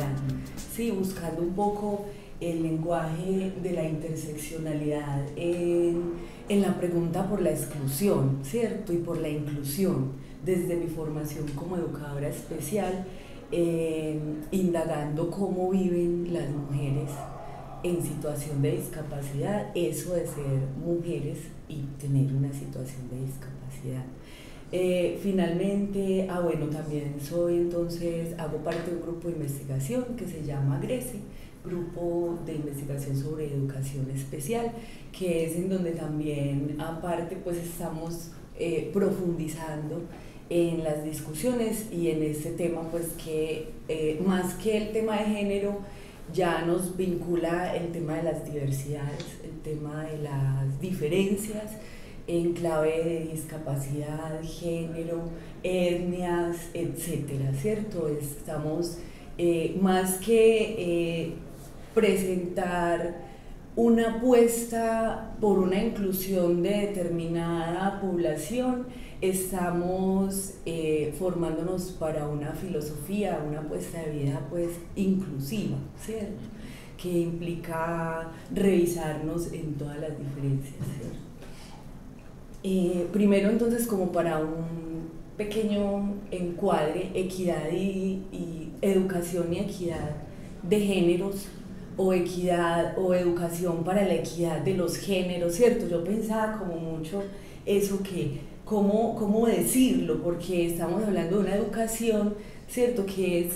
discapacidad, sí, buscando un poco el lenguaje de la interseccionalidad en la pregunta por la exclusión, ¿cierto? Y por la inclusión, desde mi formación como educadora especial, indagando cómo viven las mujeres en situación de discapacidad, eso de ser mujeres y tener una situación de discapacidad. Finalmente, bueno, también hago parte de un grupo de investigación que se llama GRECE, Grupo de Investigación sobre Educación Especial, que es en donde también, aparte, pues estamos profundizando en las discusiones y en este tema, pues que más que el tema de género, ya nos vincula el tema de las diversidades, el tema de las diferencias en clave de discapacidad, género, etnias, etcétera, ¿cierto? Estamos más que presentar una apuesta por una inclusión de determinada población, estamos formándonos para una filosofía, una apuesta de vida pues inclusiva, ¿cierto? Que implica revisarnos en todas las diferencias, ¿cierto? Primero entonces, como para un pequeño encuadre, equidad y educación y equidad de géneros, o equidad o educación para la equidad de los géneros, ¿cierto? Yo pensaba como mucho eso que, ¿cómo decirlo? Porque estamos hablando de una educación, ¿cierto? Que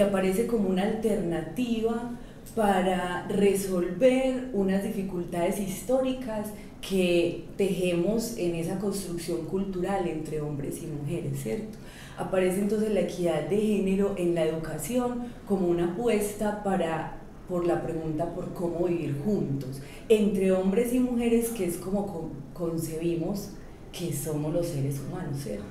aparece como una alternativa para resolver unas dificultades históricas que tejemos en esa construcción cultural entre hombres y mujeres, ¿cierto? Aparece entonces la equidad de género en la educación como una apuesta por la pregunta por cómo vivir juntos, entre hombres y mujeres, que es como concebimos que somos los seres humanos, ¿cierto?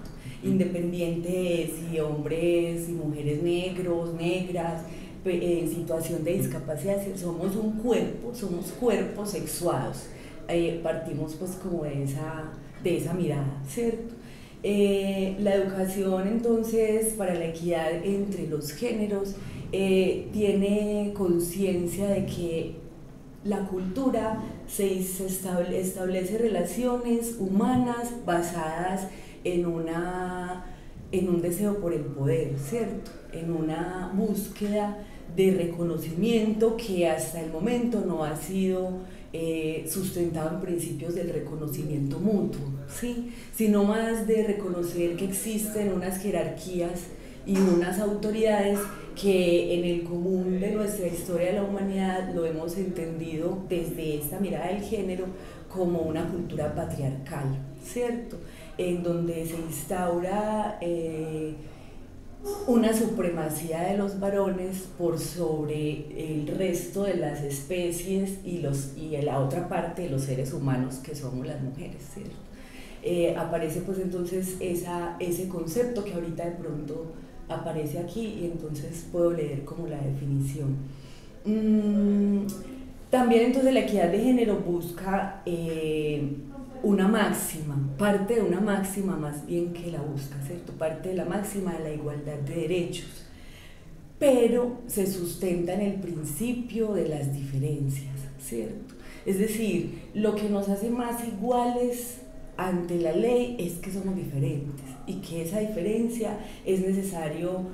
Independiente de si hombres y mujeres negros, negras, en situación de discapacidad, somos un cuerpo, somos cuerpos sexuados. Partimos pues como de esa mirada, ¿cierto? La educación entonces para la equidad entre los géneros tiene conciencia de que la cultura establece relaciones humanas basadas en un deseo por el poder, ¿cierto? En una búsqueda de reconocimiento que hasta el momento no ha sido sustentado en principios del reconocimiento mutuo, ¿sí? Sino más de reconocer que existen unas jerarquías y unas autoridades que en el común de nuestra historia de la humanidad lo hemos entendido desde esta mirada del género como una cultura patriarcal, ¿cierto? En donde se instaura una supremacía de los varones por sobre el resto de las especies y la otra parte de los seres humanos que somos las mujeres, ¿cierto? Aparece pues entonces ese concepto que ahorita de pronto aparece aquí y entonces puedo leer como la definición. También entonces la equidad de género busca una máxima, parte de una máxima más bien que la busca, ¿cierto? Parte de la máxima de la igualdad de derechos, pero se sustenta en el principio de las diferencias, ¿cierto? Es decir, lo que nos hace más iguales ante la ley es que somos diferentes y que esa diferencia es necesario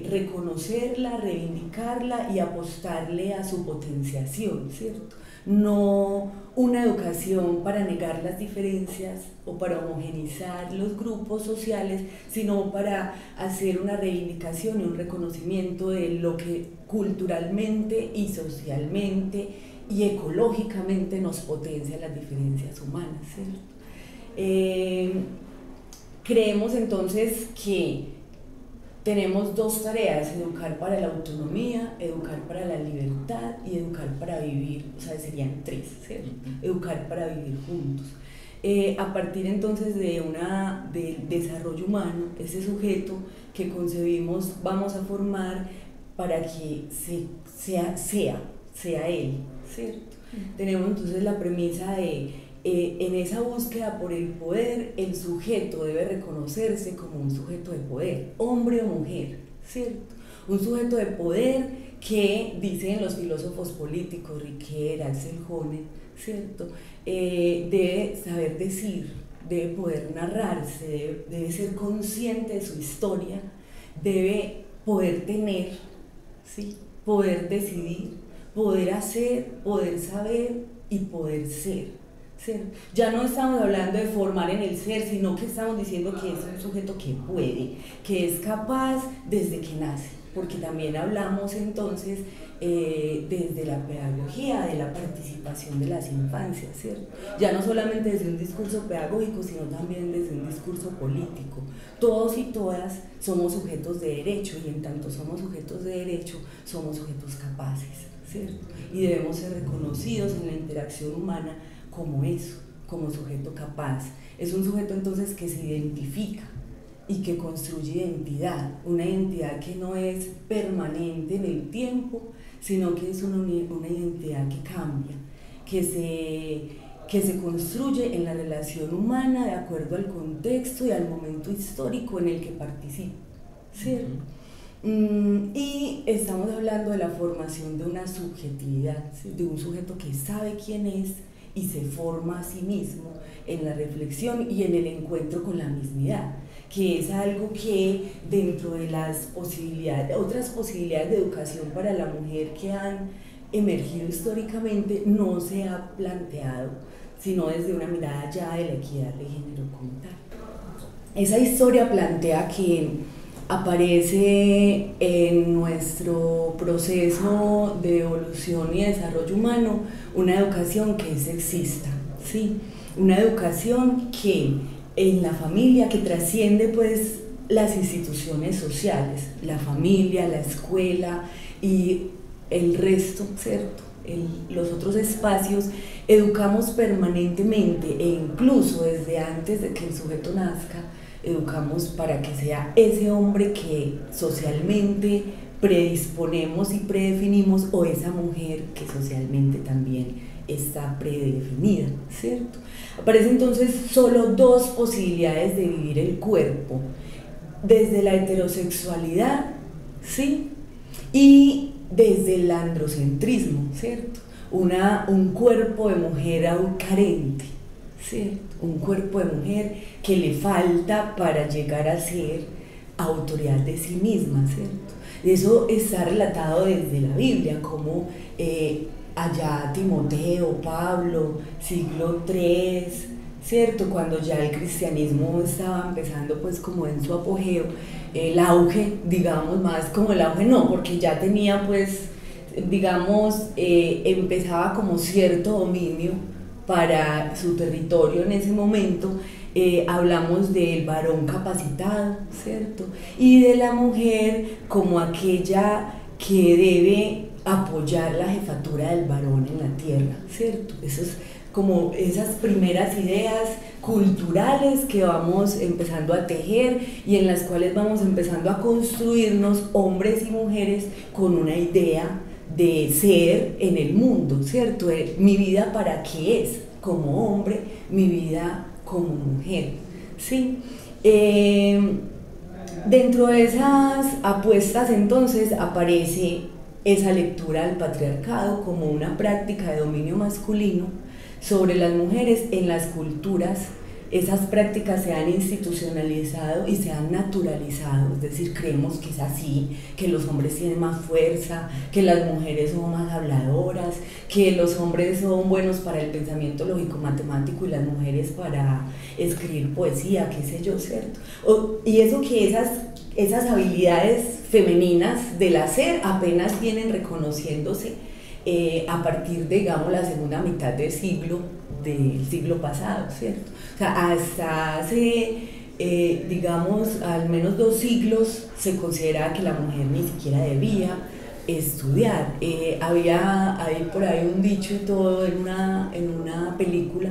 reconocerla, reivindicarla y apostarle a su potenciación, ¿cierto? No una educación para negar las diferencias o para homogenizar los grupos sociales, sino para hacer una reivindicación y un reconocimiento de lo que culturalmente y socialmente y ecológicamente nos potencia las diferencias humanas, ¿cierto? Creemos entonces que tenemos dos tareas: educar para la autonomía, educar para la libertad y educar para vivir, o sea, serían tres, ¿cierto? Educar para vivir juntos. A partir entonces del desarrollo humano, ese sujeto que concebimos vamos a formar para que sea él, ¿cierto? Tenemos entonces la premisa de en esa búsqueda por el poder, el sujeto debe reconocerse como un sujeto de poder, hombre o mujer, ¿cierto? Un sujeto de poder que, dicen los filósofos políticos, Ricoeur, Axel Honneth, ¿cierto? Debe saber decir, debe poder narrarse, debe ser consciente de su historia, debe poder tener, ¿sí? Poder decidir, poder hacer, poder saber y poder ser. Ya no estamos hablando de formar en el ser, sino que estamos diciendo que es un sujeto que puede, que es capaz desde que nace, porque también hablamos entonces desde la pedagogía, de la participación de las infancias, ¿cierto? Ya no solamente desde un discurso pedagógico, sino también desde un discurso político. Todos y todas somos sujetos de derecho, y en tanto somos sujetos de derecho, somos sujetos capaces, ¿cierto? Y debemos ser reconocidos en la interacción humana como eso, como sujeto capaz. Es un sujeto entonces que se identifica y que construye identidad, una identidad que no es permanente en el tiempo, sino que es una identidad que cambia, que se construye en la relación humana de acuerdo al contexto y al momento histórico en el que participa, ¿cierto? Y estamos hablando de la formación de una subjetividad, ¿sí? De un sujeto que sabe quién es y se forma a sí mismo en la reflexión y en el encuentro con la mismidad, que es algo que dentro de las posibilidades, otras posibilidades de educación para la mujer que han emergido históricamente, no se ha planteado, sino desde una mirada ya de la equidad de género como tal. Esa historia plantea que aparece en nuestro proceso de evolución y desarrollo humano una educación que es sexista, ¿sí? Una educación que en la familia, que trasciende pues las instituciones sociales, la familia, la escuela y el resto, ¿cierto? Los otros espacios, educamos permanentemente e incluso desde antes de que el sujeto nazca, educamos para que sea ese hombre que socialmente predisponemos y predefinimos, o esa mujer que socialmente también está predefinida, ¿cierto? Aparecen entonces solo dos posibilidades de vivir el cuerpo, desde la heterosexualidad, ¿sí? Y desde el androcentrismo, ¿cierto? Un cuerpo de mujer aún carente, ¿cierto? Un cuerpo de mujer que le falta para llegar a ser autoridad de sí misma, ¿cierto? Eso está relatado desde la Biblia, como allá Timoteo, Pablo, siglo III, ¿cierto? Cuando ya el cristianismo estaba empezando pues como en su apogeo, el auge, digamos, más como el auge no, porque ya tenía pues, digamos, empezaba como cierto dominio para su territorio en ese momento. Hablamos del varón capacitado, ¿cierto? Y de la mujer como aquella que debe apoyar la jefatura del varón en la tierra, ¿cierto? Eso es como esas primeras ideas culturales que vamos empezando a tejer y en las cuales vamos empezando a construirnos hombres y mujeres con una idea de ser en el mundo, ¿cierto? Mi vida para qué es como hombre, mi vida como mujer, ¿sí? Dentro de esas apuestas entonces aparece esa lectura del patriarcado como una práctica de dominio masculino sobre las mujeres en las culturas. Esas prácticas se han institucionalizado y se han naturalizado, es decir, creemos que es así, que los hombres tienen más fuerza, que las mujeres son más habladoras, que los hombres son buenos para el pensamiento lógico-matemático y las mujeres para escribir poesía, qué sé yo, ¿cierto? Y eso que esas habilidades femeninas del hacer apenas vienen reconociéndose a partir de, digamos, la segunda mitad del siglo pasado, ¿cierto? O sea, hasta hace, digamos, al menos 2 siglos se consideraba que la mujer ni siquiera debía estudiar. Había ahí por ahí un dicho y todo en una película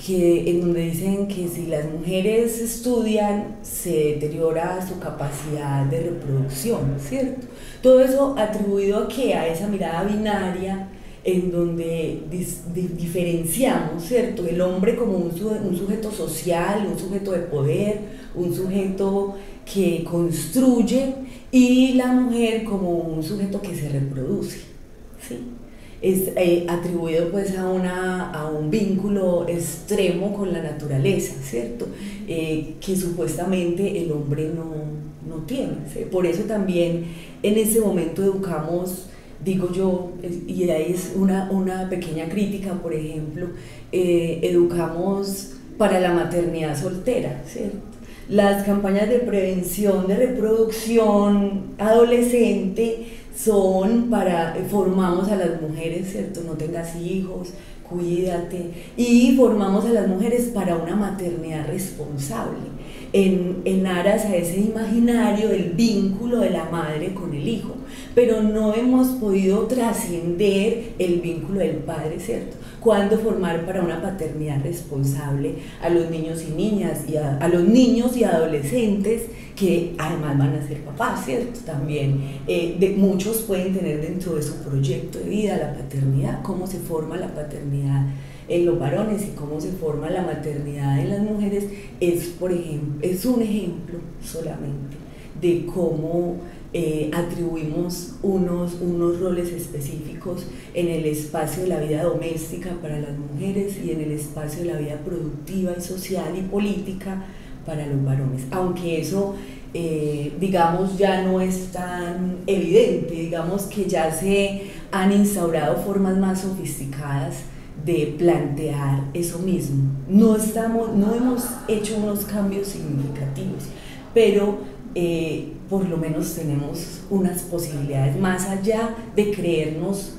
en donde dicen que si las mujeres estudian se deteriora su capacidad de reproducción, ¿cierto? Todo eso atribuido a ¿qué? A esa mirada binaria en donde diferenciamos, ¿cierto? El hombre como un sujeto social, un sujeto de poder, un sujeto que construye, y la mujer como un sujeto que se reproduce, ¿sí? Es atribuido pues a un vínculo extremo con la naturaleza, ¿cierto? Que supuestamente el hombre no tiene, ¿sí? Por eso también en ese momento educamos, digo yo, y ahí es una pequeña crítica, por ejemplo, educamos para la maternidad soltera, ¿cierto? Las campañas de prevención de reproducción adolescente son formamos a las mujeres, ¿cierto? No tengas hijos, cuídate, y formamos a las mujeres para una maternidad responsable, en aras a ese imaginario del vínculo de la madre con el hijo, pero no hemos podido trascender el vínculo del padre, ¿cierto? Cuándo formar para una paternidad responsable a los niños y niñas, y a los niños y adolescentes que además van a ser papás, ¿cierto? También muchos pueden tener dentro de su proyecto de vida la paternidad, cómo se forma la paternidad en los varones y cómo se forma la maternidad en las mujeres, es un ejemplo solamente de cómo atribuimos unos roles específicos en el espacio de la vida doméstica para las mujeres y en el espacio de la vida productiva y social y política para los varones, aunque eso digamos ya no es tan evidente, digamos que ya se han instaurado formas más sofisticadas de plantear eso mismo. No hemos hecho unos cambios significativos, pero por lo menos tenemos unas posibilidades más allá de creernos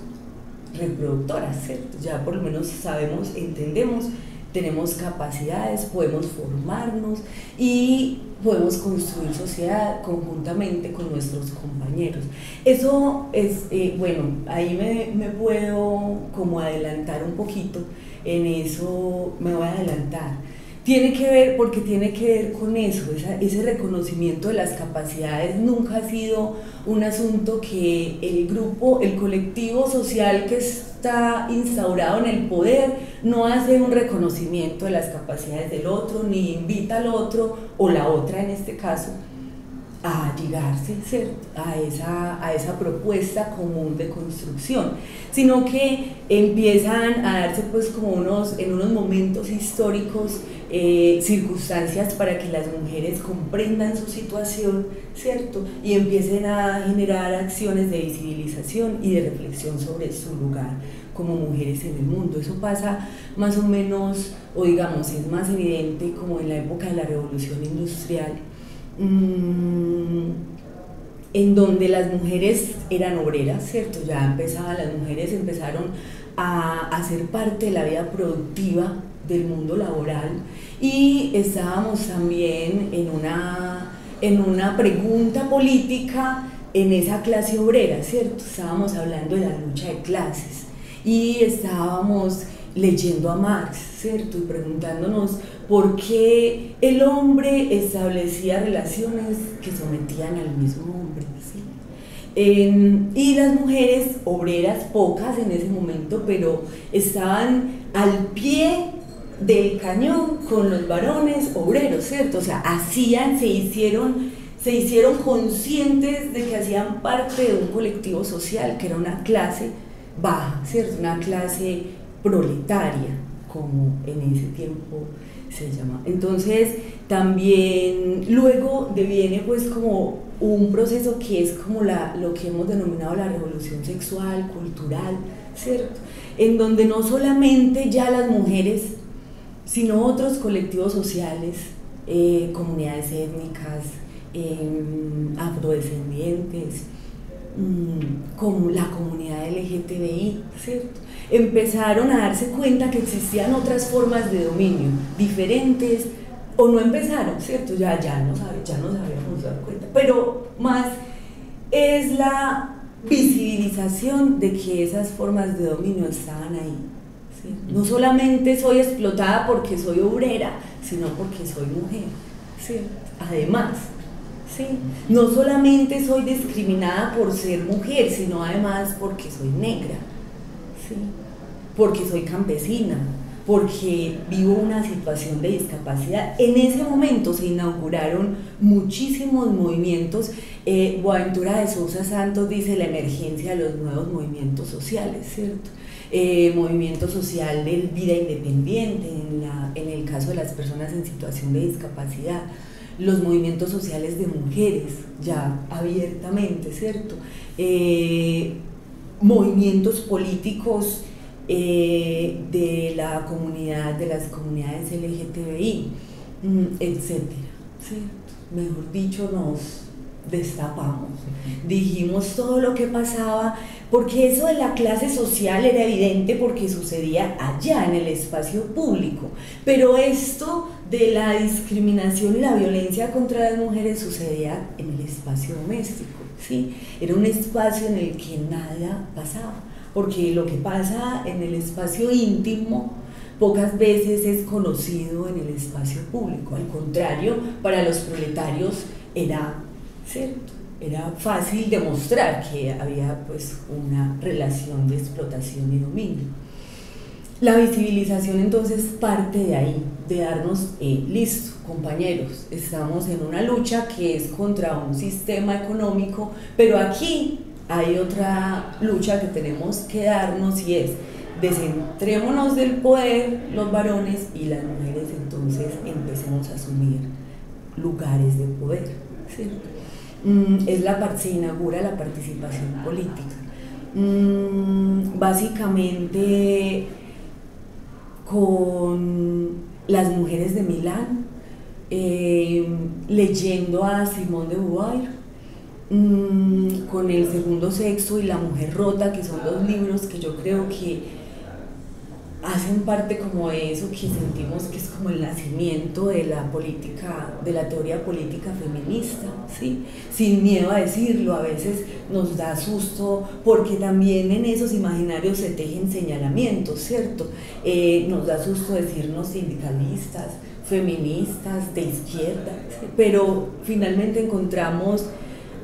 reproductoras, ¿cierto? Ya por lo menos sabemos, entendemos, tenemos capacidades, podemos formarnos y podemos construir sociedad conjuntamente con nuestros compañeros. Eso es, bueno, ahí me puedo como adelantar un poquito, en eso me voy a adelantar. Tiene que ver, porque tiene que ver con eso, ese reconocimiento de las capacidades nunca ha sido un asunto que el colectivo social que está instaurado en el poder no hace un reconocimiento de las capacidades del otro, ni invita al otro o la otra en este caso a llegarse, ¿cierto?, a esa propuesta común de construcción, sino que empiezan a darse pues como en unos momentos históricos circunstancias para que las mujeres comprendan su situación, ¿cierto?, y empiecen a generar acciones de visibilización y de reflexión sobre su lugar como mujeres en el mundo. Eso pasa más o menos, o digamos, es más evidente como en la época de la Revolución Industrial, en donde las mujeres eran obreras, ¿cierto? Las mujeres empezaron a hacer parte de la vida productiva del mundo laboral, y estábamos también en una pregunta política en esa clase obrera, ¿cierto? Estábamos hablando de la lucha de clases y estábamos leyendo a Marx, ¿cierto?, y preguntándonos por qué el hombre establecía relaciones que sometían al mismo hombre, ¿sí? Y las mujeres obreras, pocas en ese momento, pero estaban al pie del cañón con los varones obreros, ¿cierto? O sea, se hicieron conscientes de que hacían parte de un colectivo social, que era una clase baja, ¿cierto?, una clase proletaria, como en ese tiempo se llama. Entonces también luego deviene pues como un proceso que es como lo que hemos denominado la revolución sexual, cultural, ¿cierto?, en donde no solamente ya las mujeres, sino otros colectivos sociales, comunidades étnicas, afrodescendientes, como la comunidad LGTBI, ¿cierto?, empezaron a darse cuenta que existían otras formas de dominio diferentes, o no empezaron, ¿cierto?, ya nos habíamos dado cuenta, pero más es la visibilización de que esas formas de dominio estaban ahí, ¿sí? No solamente soy explotada porque soy obrera, sino porque soy mujer, ¿sí? Además, ¿sí? No solamente soy discriminada por ser mujer, sino además porque soy negra, ¿sí?, porque soy campesina, porque vivo una situación de discapacidad. En ese momento se inauguraron muchísimos movimientos. Boaventura de Sousa Santos dice la emergencia de los nuevos movimientos sociales, ¿cierto? Movimiento social de vida independiente, en el caso de las personas en situación de discapacidad, los movimientos sociales de mujeres, ya abiertamente, ¿cierto? Movimientos políticos de la comunidad, de las comunidades LGTBI, etcétera, ¿cierto? Mejor dicho, nos destapamos, dijimos todo lo que pasaba, porque eso de la clase social era evidente porque sucedía allá en el espacio público, pero esto de la discriminación y la violencia contra las mujeres sucedía en el espacio doméstico, ¿sí? Era un espacio en el que nada pasaba, porque lo que pasa en el espacio íntimo pocas veces es conocido en el espacio público. Al contrario, para los proletarios era, ¿cierto?, era fácil demostrar que había pues una relación de explotación y dominio. La visibilización entonces parte de ahí, de darnos, listo, compañeros, estamos en una lucha que es contra un sistema económico, pero aquí hay otra lucha que tenemos que darnos, y es descentrémonos del poder los varones, y las mujeres entonces empecemos a asumir lugares de poder, ¿cierto? Se inaugura la participación política, básicamente con las mujeres de Milán, leyendo a Simone de Beauvoir, con El segundo sexo y La mujer rota, que son dos libros que yo creo que hacen parte como de eso que sentimos que es como el nacimiento de la política, de la teoría política feminista, ¿sí? Sin miedo a decirlo, a veces nos da susto porque también en esos imaginarios se tejen señalamientos, ¿cierto? Nos da susto decirnos sindicalistas, feministas, de izquierda, ¿sí? Pero finalmente encontramos,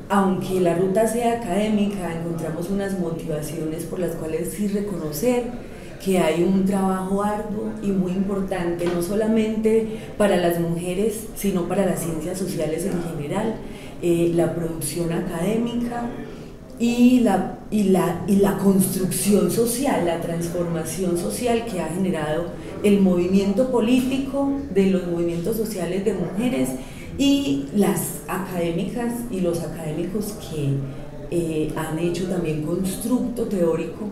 aunque la ruta sea académica, encontramos unas motivaciones por las cuales sí reconocer que hay un trabajo arduo y muy importante, no solamente para las mujeres, sino para las ciencias sociales en general, la producción académica y la construcción social, la transformación social que ha generado el movimiento político de los movimientos sociales de mujeres, y las académicas y los académicos que han hecho también constructo teórico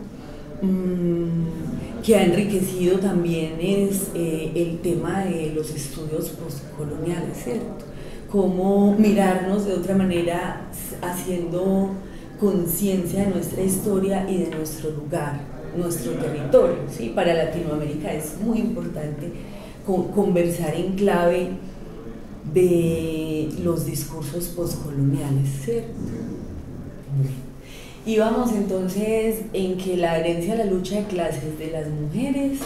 que ha enriquecido también es el tema de los estudios postcoloniales, ¿cierto? Cómo mirarnos de otra manera, haciendo conciencia de nuestra historia y de nuestro lugar, nuestro territorio, ¿sí? Para Latinoamérica es muy importante conversar en clave de los discursos postcoloniales, ¿cierto? Y vamos entonces en que la herencia a la lucha de clases de las mujeres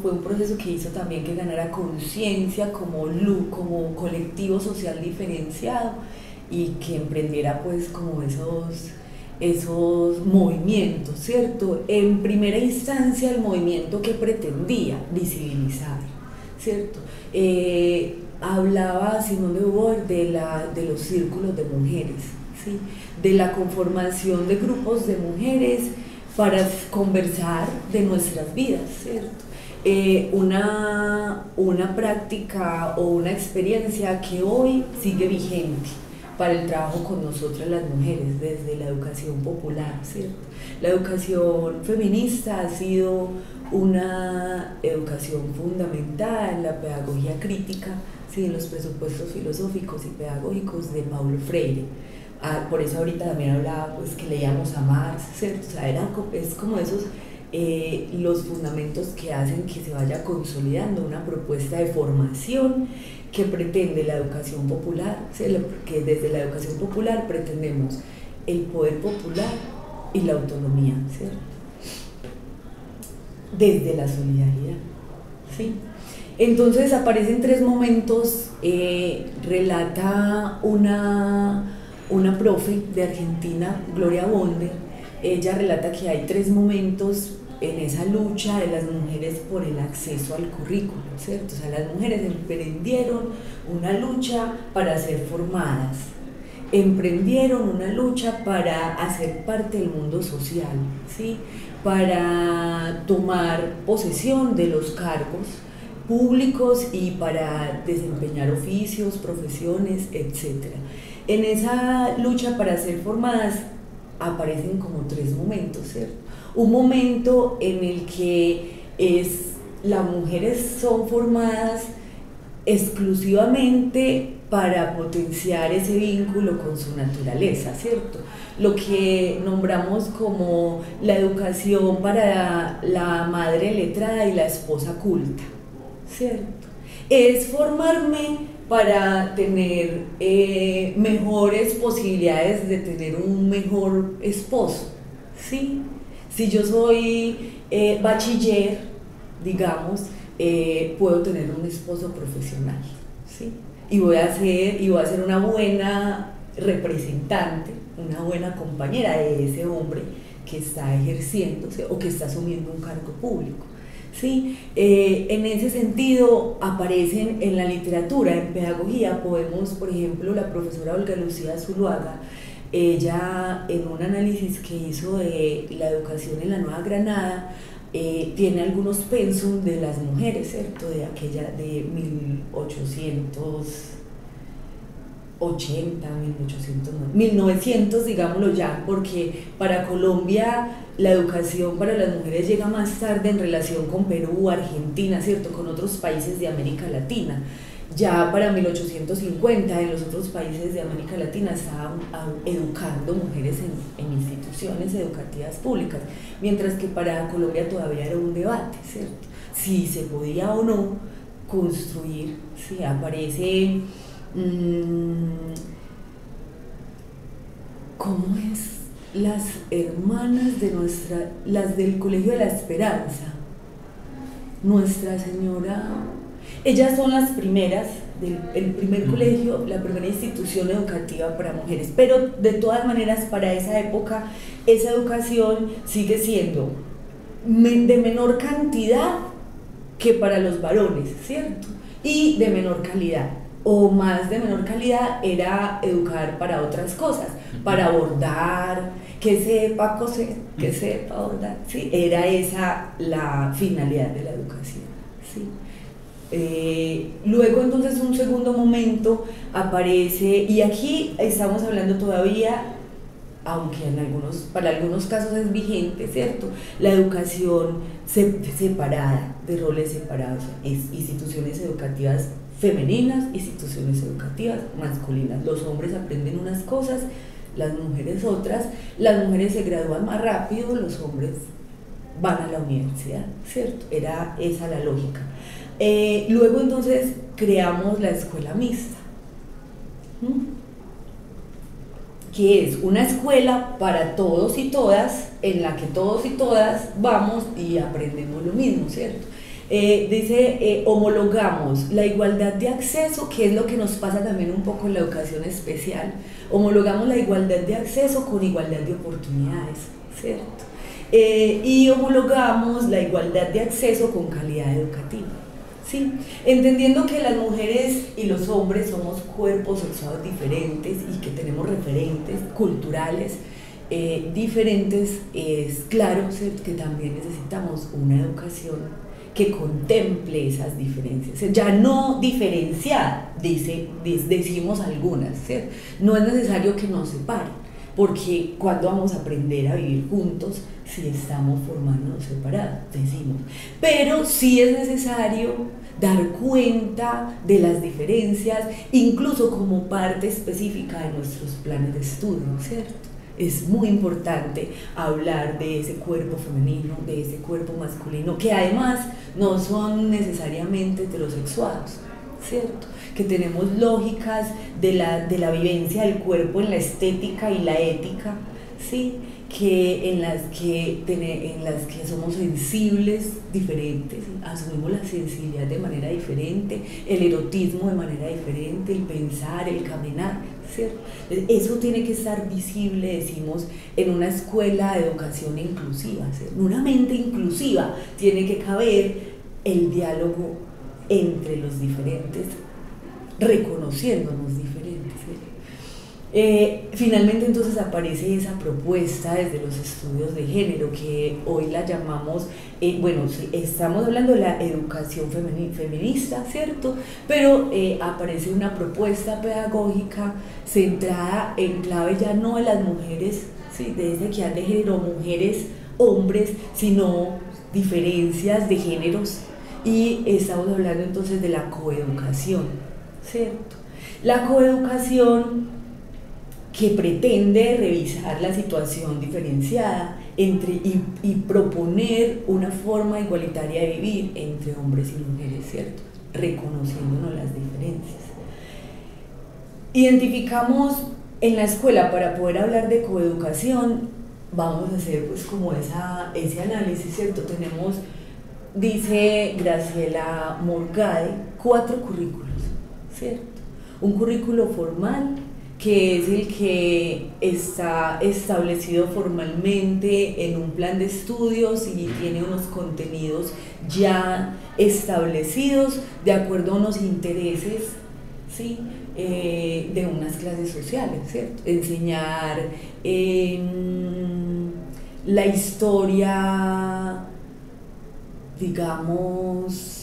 fue un proceso que hizo también que ganara conciencia como colectivo social diferenciado, y que emprendiera pues como esos movimientos, ¿cierto? En primera instancia el movimiento que pretendía visibilizar, ¿cierto? Hablaba Simone de Beauvoir de los círculos de mujeres, ¿sí? De la conformación de grupos de mujeres para conversar de nuestras vidas, ¿cierto? Una práctica o una experiencia que hoy sigue vigente para el trabajo con nosotras las mujeres desde la educación popular, ¿cierto? La educación feminista ha sido una educación fundamental en la pedagogía crítica, ¿sí? En los presupuestos filosóficos y pedagógicos de Paulo Freire. Por eso ahorita también hablaba pues que leíamos a Marx, ¿cierto? O sea, es como esos los fundamentos que hacen que se vaya consolidando una propuesta de formación que pretende la educación popular, ¿sí? Que desde la educación popular pretendemos el poder popular y la autonomía, ¿cierto? Desde la solidaridad, ¿sí? Entonces aparecen tres momentos, relata una profe de Argentina, Gloria Bonder. Ella relata que hay tres momentos en esa lucha de las mujeres por el acceso al currículo, ¿cierto? O sea, las mujeres emprendieron una lucha para ser formadas, emprendieron una lucha para hacer parte del mundo social, ¿sí? Para tomar posesión de los cargos públicos y para desempeñar oficios, profesiones, etc. En esa lucha para ser formadas aparecen como tres momentos, ¿cierto? Un momento en el que las mujeres son formadas exclusivamente para potenciar ese vínculo con su naturaleza, ¿cierto? Lo que nombramos como la educación para la madre letrada y la esposa culta, ¿cierto? Es formarme para tener mejores posibilidades de tener un mejor esposo, ¿sí? Si yo soy bachiller, digamos, puedo tener un esposo profesional, ¿sí? Y voy a ser una buena representante, una buena compañera de ese hombre que está ejerciéndose o que está asumiendo un cargo público, ¿sí? En ese sentido aparecen en la literatura, en pedagogía, podemos, por ejemplo, la profesora Olga Lucía Zuluaga, ella en un análisis que hizo de la educación en la Nueva Granada, tiene algunos pensum de las mujeres, ¿cierto? De aquella de 1880, 1900, digámoslo ya, porque para Colombia la educación para las mujeres llega más tarde en relación con Perú, Argentina, ¿cierto? Con otros países de América Latina. Ya para 1850 en los otros países de América Latina estaban educando mujeres en instituciones educativas públicas, mientras que para Colombia todavía era un debate, ¿cierto? Si se podía o no construir, si aparece, ¿cómo es? Las hermanas de las del Colegio de la Esperanza, Nuestra Señora. Ellas son las primeras, el primer colegio, la primera institución educativa para mujeres, pero de todas maneras para esa época esa educación sigue siendo de menor cantidad que para los varones, ¿cierto? Y de menor calidad, o más de menor calidad era educar para otras cosas, para bordar, que sepa coser, que sepa bordar, ¿sí? Era esa la finalidad de la educación, ¿sí? Luego entonces un segundo momento aparece, y aquí estamos hablando todavía, aunque para algunos casos es vigente, ¿cierto? La educación separada, de roles separados, instituciones educativas femeninas, instituciones educativas masculinas. Los hombres aprenden unas cosas, las mujeres otras, las mujeres se gradúan más rápido, los hombres van a la universidad, ¿cierto? Era esa la lógica. Luego entonces creamos la escuela mixta, que es una escuela para todos y todas, en la que todos y todas vamos y aprendemos lo mismo, ¿cierto? Dice, homologamos la igualdad de acceso, que es lo que nos pasa también un poco en la educación especial, homologamos la igualdad de acceso con igualdad de oportunidades, ¿cierto? Y homologamos la igualdad de acceso con calidad educativa, ¿sí? Entendiendo que las mujeres y los hombres somos cuerpos sexuados diferentes y que tenemos referentes culturales diferentes, es claro, ¿cierto?, que también necesitamos una educación que contemple esas diferencias, ya no diferenciada, decimos algunas, ¿cierto? No es necesario que nos separen, porque cuando vamos a aprender a vivir juntos si estamos formándonos separados, decimos, pero sí es necesario dar cuenta de las diferencias, incluso como parte específica de nuestros planes de estudio, ¿cierto? Es muy importante hablar de ese cuerpo femenino, de ese cuerpo masculino, que además no son necesariamente heterosexuados, ¿cierto? Que tenemos lógicas de la vivencia del cuerpo en la estética y la ética, ¿sí? En las que somos sensibles diferentes, asumimos la sensibilidad de manera diferente, el erotismo de manera diferente, el pensar, el caminar ¿cierto? Eso tiene que estar visible, decimos, en una escuela de educación inclusiva, ¿cierto? En una mente inclusiva tiene que caber el diálogo entre los diferentes, reconociéndonos diferentes, ¿cierto? Finalmente entonces aparece esa propuesta desde los estudios de género que hoy la llamamos, bueno, estamos hablando de la educación feminista, ¿cierto? Pero aparece una propuesta pedagógica centrada en clave ya no de las mujeres, ¿sí? De esa equidad de género, mujeres, hombres, sino diferencias de géneros, y estamos hablando entonces de la coeducación, ¿cierto? La coeducación que pretende revisar la situación diferenciada y proponer una forma igualitaria de vivir entre hombres y mujeres, ¿cierto? Reconociéndonos las diferencias. Identificamos en la escuela, para poder hablar de coeducación, vamos a hacer pues como ese análisis, ¿cierto? Tenemos, dice Graciela Morgade, 4 currículos, ¿cierto? Un currículo formal, que es el que está establecido formalmente en un plan de estudios y tiene unos contenidos ya establecidos de acuerdo a unos intereses, ¿sí? De unas clases sociales, ¿cierto? Enseñar la historia, digamos,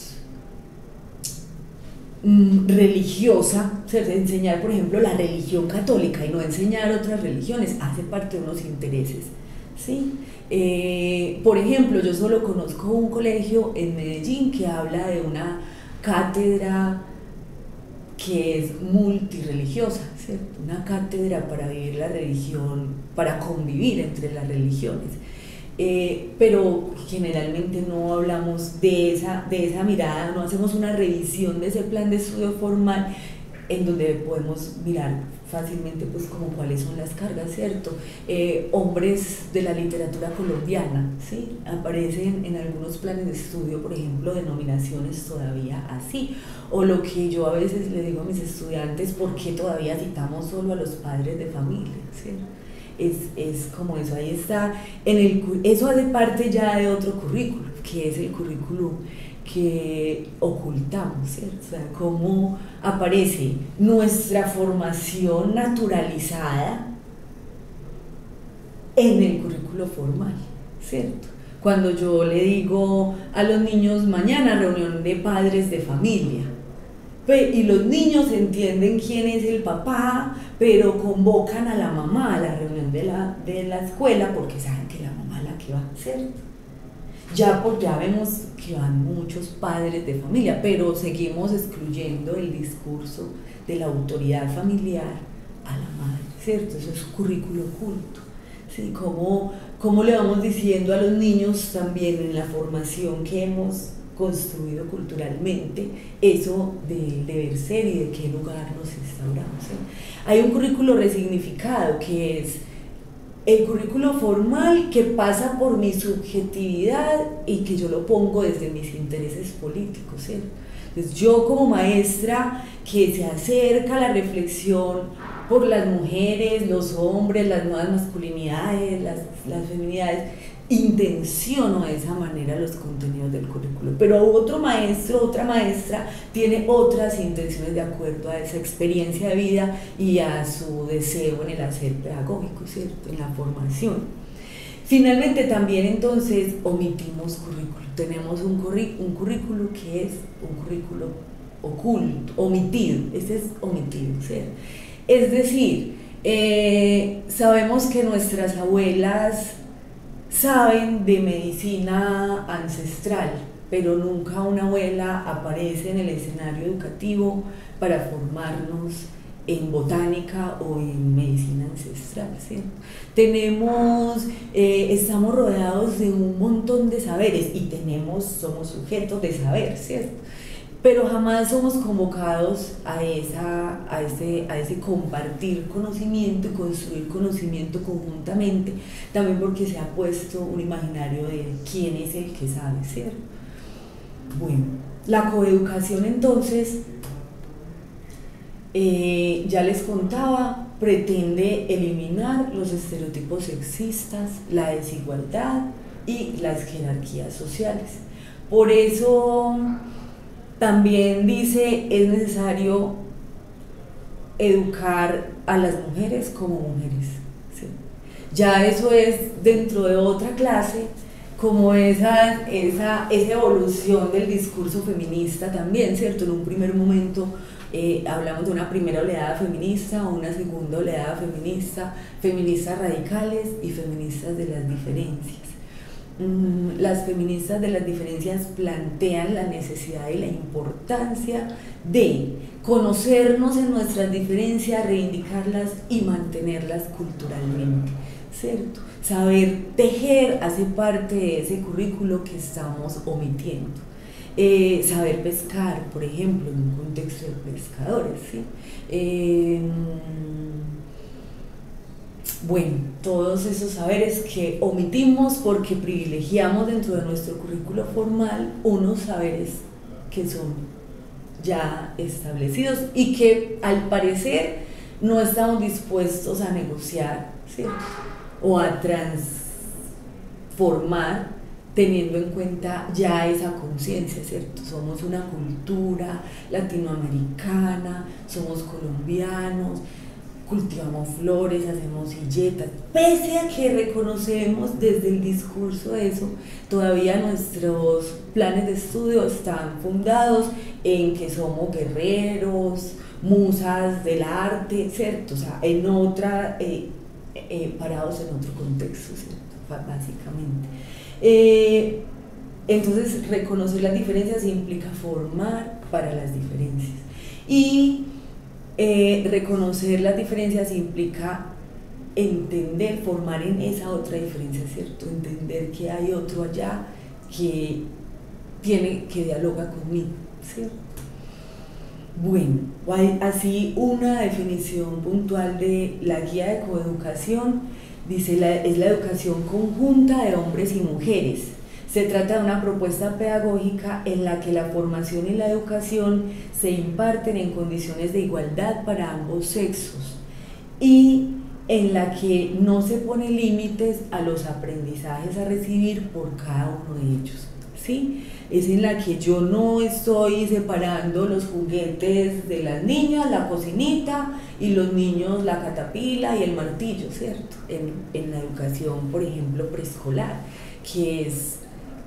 religiosa, enseñar por ejemplo la religión católica y no enseñar otras religiones, hace parte de unos intereses, ¿sí? Por ejemplo, yo solo conozco un colegio en Medellín que habla de una cátedra que es multirreligiosa, ¿cierto? Una cátedra para vivir la religión, para convivir entre las religiones. Pero generalmente no hablamos de esa mirada, no hacemos una revisión de ese plan de estudio formal en donde podemos mirar fácilmente pues como cuáles son las cargas, ¿cierto? Hombres de la literatura colombiana, ¿sí? Aparecen en algunos planes de estudio, por ejemplo, denominaciones todavía así, o lo que yo a veces le digo a mis estudiantes, ¿por qué todavía citamos solo a los padres de familia?, ¿cierto? Es como eso, ahí está, eso hace parte ya de otro currículo, que es el currículum que ocultamos, ¿cierto? O sea, cómo aparece nuestra formación naturalizada en el currículo formal, ¿cierto? Cuando yo le digo a los niños, mañana reunión de padres de familia, y los niños entienden quién es el papá, pero convocan a la mamá a la reunión de la escuela porque saben que la mamá es la que va, ¿cierto? Ya vemos que van muchos padres de familia, pero seguimos excluyendo el discurso de la autoridad familiar a la madre, ¿cierto? Eso es currículo oculto, ¿sí? ¿Cómo le vamos diciendo a los niños también en la formación que hemos construido culturalmente eso del deber ser y de qué lugar nos instauramos, ¿sí? Hay un currículo resignificado que es el currículo formal, que pasa por mi subjetividad y que yo lo pongo desde mis intereses políticos, ¿cierto? Entonces yo como maestra que se acerca a la reflexión por las mujeres, los hombres, las nuevas masculinidades, las feminidades, intenciono de esa manera los contenidos del currículo, pero otro maestro, otra maestra tiene otras intenciones de acuerdo a esa experiencia de vida y a su deseo en el hacer pedagógico, ¿cierto? En la formación. Finalmente también entonces omitimos currículo, tenemos un currículo que es un currículo oculto, omitido, ese es omitido, ¿cierto? Es decir, sabemos que nuestras abuelas saben de medicina ancestral, pero nunca una abuela aparece en el escenario educativo para formarnos en botánica o en medicina ancestral, ¿cierto? Estamos rodeados de un montón de saberes y somos sujetos de saber, ¿cierto? Pero jamás somos convocados a ese compartir conocimiento y construir conocimiento conjuntamente, también porque se ha puesto un imaginario de quién es el que sabe, ¿cierto? Bueno, la coeducación entonces Ya les contaba, pretende eliminar los estereotipos sexistas, la desigualdad y las jerarquías sociales. Por eso también dice es necesario educar a las mujeres como mujeres. ¿Sí? Ya eso es dentro de otra clase, como esa evolución del discurso feminista también, ¿cierto? En un primer momento hablamos de una primera oleada feminista, una segunda oleada feminista, feministas radicales y feministas de las diferencias. Las feministas de las diferencias plantean la necesidad y la importancia de conocernos en nuestras diferencias, reivindicarlas y mantenerlas culturalmente, ¿cierto? Saber tejer hace parte de ese currículo que estamos omitiendo. Saber pescar, por ejemplo, en un contexto de pescadores, ¿sí? Bueno, todos esos saberes que omitimos porque privilegiamos dentro de nuestro currículo formal unos saberes que son ya establecidos y que al parecer no estamos dispuestos a negociar, ¿cierto? O a transformar teniendo en cuenta ya esa conciencia, ¿cierto? Somos una cultura latinoamericana, somos colombianos, cultivamos flores, hacemos silletas, pese a que reconocemos desde el discurso eso, todavía nuestros planes de estudio están fundados en que somos guerreros, musas del arte, ¿cierto? O sea, en otra, parados en otro contexto, ¿cierto? Básicamente. Entonces, reconocer las diferencias implica formar para las diferencias. Y reconocer las diferencias implica entender, formar en esa otra diferencia, ¿cierto? Entender que hay otro allá que dialoga conmigo, ¿cierto? Bueno, así una definición puntual de la guía de coeducación dice: es la educación conjunta de hombres y mujeres. Se trata de una propuesta pedagógica en la que la formación y la educación se imparten en condiciones de igualdad para ambos sexos y en la que no se pone límites a los aprendizajes a recibir por cada uno de ellos, ¿sí? Es en la que yo no estoy separando los juguetes de las niñas, la cocinita, y los niños la catapila y el martillo, ¿cierto? En la educación, por ejemplo, preescolar, que es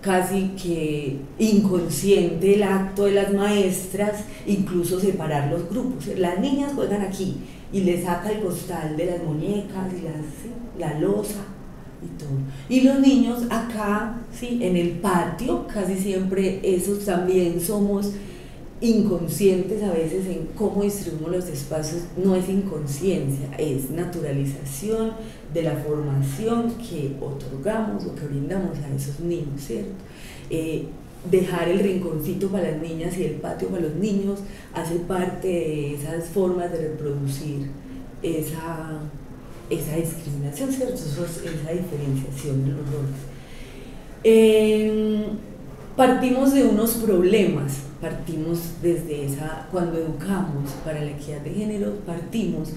casi que inconsciente el acto de las maestras, incluso separar los grupos. Las niñas juegan aquí y le saca el costal de las muñecas y la loza y todo. Y los niños acá, ¿sí? En el patio, casi siempre esos también somos inconscientes a veces en cómo distribuimos los espacios. No es inconsciencia, es naturalización de la formación que otorgamos o que brindamos a esos niños, ¿cierto? Dejar el rinconcito para las niñas y el patio para los niños hace parte de esas formas de reproducir esa discriminación, ¿cierto? Esa diferenciación de los roles. Partimos de unos problemas, partimos desde cuando educamos para la equidad de género, partimos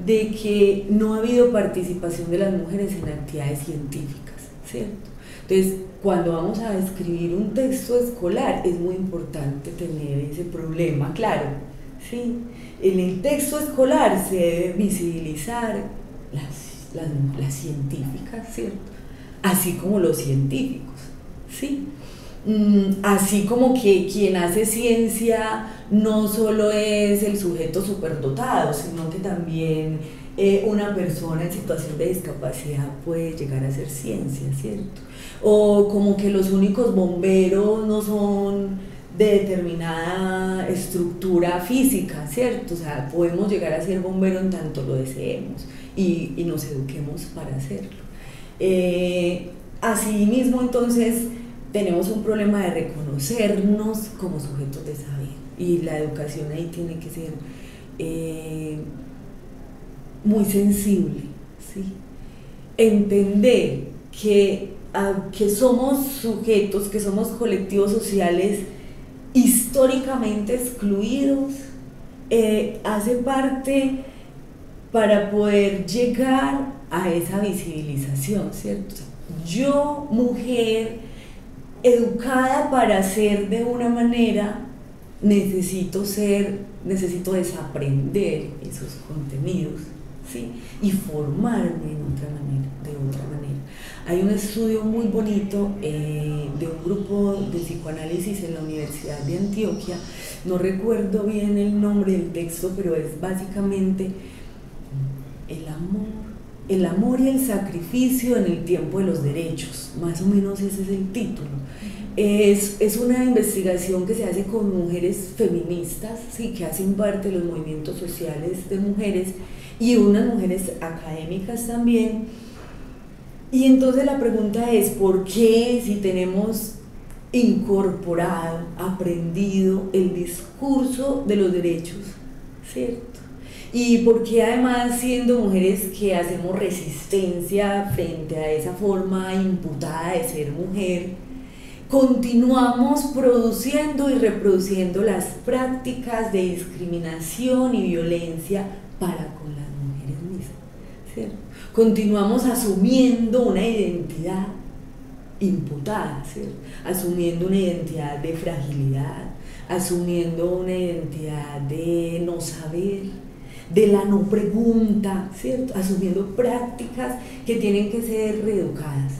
de que no ha habido participación de las mujeres en actividades científicas, ¿cierto? Entonces, cuando vamos a escribir un texto escolar, es muy importante tener ese problema claro, ¿sí? En el texto escolar se debe visibilizar las científicas, ¿cierto? Así como los científicos, ¿sí? Así como que quien hace ciencia no solo es el sujeto superdotado, sino que también una persona en situación de discapacidad puede llegar a hacer ciencia, ¿cierto? O como que los únicos bomberos no son de determinada estructura física, ¿cierto? O sea, podemos llegar a ser bomberos en tanto lo deseemos y nos eduquemos para hacerlo. Asimismo, entonces, tenemos un problema de reconocernos como sujetos de saber, y la educación ahí tiene que ser muy sensible, ¿sí? Entender que somos sujetos, que somos colectivos sociales históricamente excluidos hace parte para poder llegar a esa visibilización, ¿cierto? Yo, mujer, educada para ser de una manera, necesito desaprender esos contenidos, ¿sí? Y formarme de otra manera. Hay un estudio muy bonito de un grupo de psicoanálisis en la Universidad de Antioquia, no recuerdo bien el nombre del texto, pero es básicamente el amor y el sacrificio en el tiempo de los derechos, más o menos ese es el título. Es una investigación que se hace con mujeres feministas, ¿sí? Que hacen parte de los movimientos sociales de mujeres y unas mujeres académicas también. Y entonces la pregunta es, ¿por qué si tenemos incorporado, aprendido el discurso de los derechos, ¿cierto? Y por qué además siendo mujeres que hacemos resistencia frente a esa forma imputada de ser mujer, continuamos produciendo y reproduciendo las prácticas de discriminación y violencia para con las mujeres mismas, ¿cierto? Continuamos asumiendo una identidad imputada, ¿cierto? Asumiendo una identidad de fragilidad, asumiendo una identidad de no saber, de la no pregunta, ¿cierto? Asumiendo prácticas que tienen que ser reeducadas.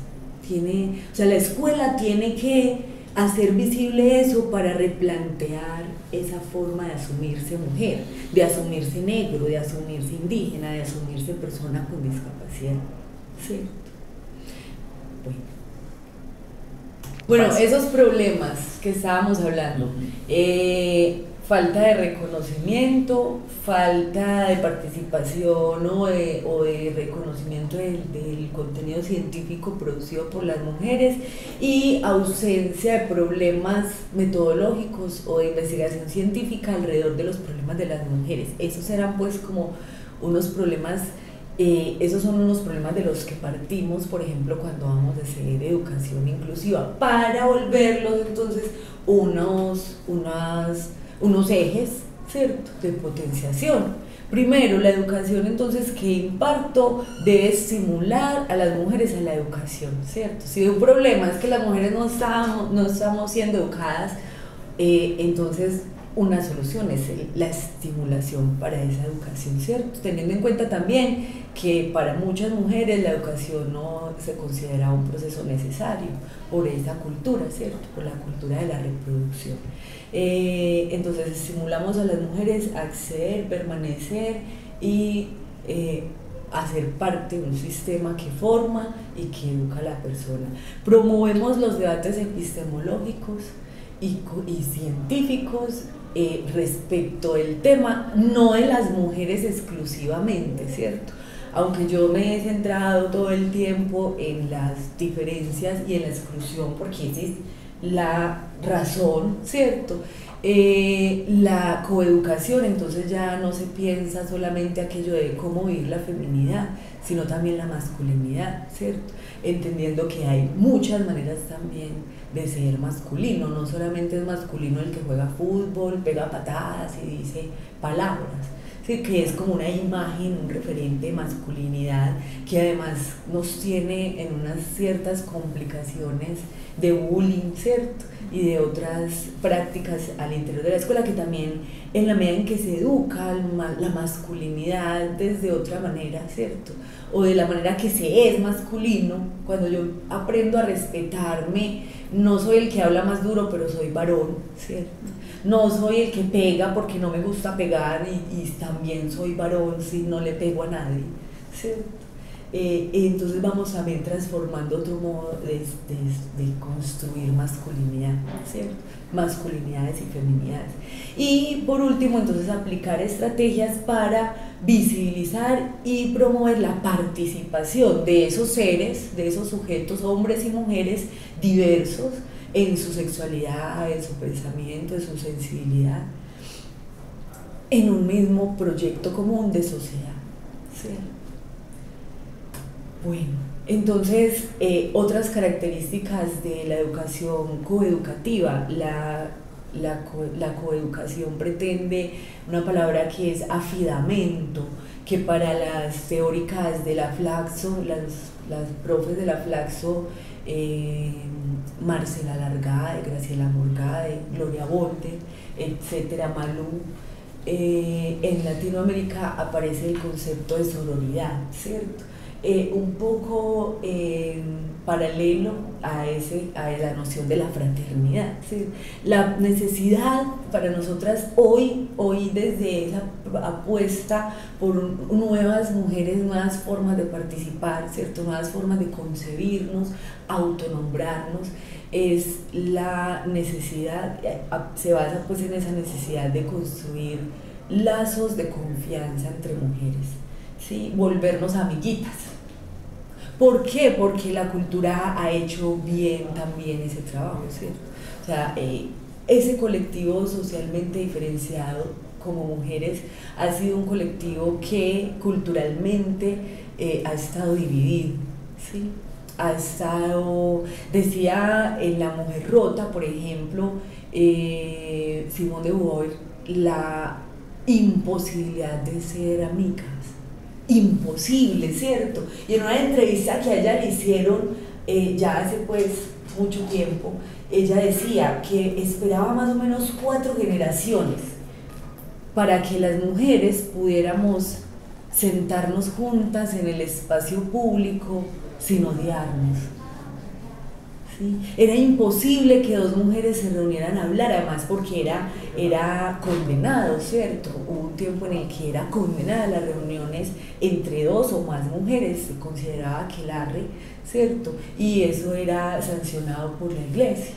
O sea, la escuela tiene que hacer visible eso para replantear esa forma de asumirse mujer, de asumirse negro, de asumirse indígena, de asumirse persona con discapacidad, ¿cierto? Bueno, esos problemas que estábamos hablando, falta de reconocimiento, falta de participación o de reconocimiento del contenido científico producido por las mujeres y ausencia de problemas metodológicos o de investigación científica alrededor de los problemas de las mujeres. Esos eran pues como unos problemas, esos son unos problemas de los que partimos, por ejemplo, cuando vamos a hacer educación inclusiva, para volverlos entonces unos ejes, ¿cierto?, de potenciación. Primero, la educación entonces que imparto debe estimular a las mujeres a la educación, ¿cierto? Si un problema es que las mujeres no estamos siendo educadas, entonces una solución es la estimulación para esa educación, ¿cierto? Teniendo en cuenta también que para muchas mujeres la educación no se considera un proceso necesario por esa cultura, ¿cierto? Por la cultura de la reproducción. Entonces estimulamos a las mujeres a acceder, permanecer y hacer parte de un sistema que forma y que educa a la persona. Promovemos los debates epistemológicos y científicos respecto del tema, no de las mujeres exclusivamente, ¿cierto? Aunque yo me he centrado todo el tiempo en las diferencias y en la exclusión, porque esa es la razón, ¿cierto? La coeducación, entonces ya no se piensa solamente aquello de cómo vivir la feminidad, sino también la masculinidad, ¿cierto? Entendiendo que hay muchas maneras también de ser masculino, no solamente es masculino el que juega fútbol, pega patadas y dice palabras, ¿sí? Que es como una imagen, un referente de masculinidad que además nos tiene en unas ciertas complicaciones de bullying, ¿cierto? Y de otras prácticas al interior de la escuela, que también en la medida en que se educa la masculinidad desde otra manera, ¿cierto? O de la manera que se es masculino, cuando yo aprendo a respetarme, no soy el que habla más duro, pero soy varón, ¿cierto? No soy el que pega porque no me gusta pegar y también soy varón si no le pego a nadie, ¿cierto? Entonces vamos a ver transformando otro modo de construir masculinidad, ¿cierto? Masculinidades y feminidades. Y por último, entonces aplicar estrategias para visibilizar y promover la participación de esos seres, de esos sujetos, hombres y mujeres diversos, en su sexualidad, en su pensamiento, en su sensibilidad, en un mismo proyecto común de sociedad, ¿cierto? Bueno, entonces otras características de la educación coeducativa, la la coeducación pretende una palabra que es afidamento, que para las teóricas de la Flaxo, las profes de la Flaxo, Marcela Largade, Graciela Morgade, Gloria Bonte, etcétera, Malú, en Latinoamérica aparece el concepto de sororidad, ¿cierto? Un poco paralelo a la noción de la fraternidad, ¿sí? La necesidad para nosotras hoy desde esa apuesta por nuevas mujeres, nuevas formas de participar, ¿cierto? Nuevas formas de concebirnos, autonombrarnos, es la necesidad, se basa pues en esa necesidad de construir lazos de confianza entre mujeres, ¿sí? Volvernos amiguitas. ¿Por qué? Porque la cultura ha hecho bien también ese trabajo, ¿cierto? O sea, ese colectivo socialmente diferenciado como mujeres ha sido un colectivo que culturalmente ha estado dividido, ¿sí? Ha estado, decía en La Mujer Rota, por ejemplo, Simone de Beauvoir, la imposibilidad de ser amigas. Imposible, ¿cierto? Y en una entrevista que a ella le hicieron ya hace pues mucho tiempo, ella decía que esperaba más o menos 4 generaciones para que las mujeres pudiéramos sentarnos juntas en el espacio público sin odiarnos. ¿Sí? Era imposible que 2 mujeres se reunieran a hablar, además porque era condenado, ¿cierto? Hubo un tiempo en el que era condenada las reuniones entre 2 o más mujeres, se consideraba aquelarre, ¿cierto? Y eso era sancionado por la iglesia,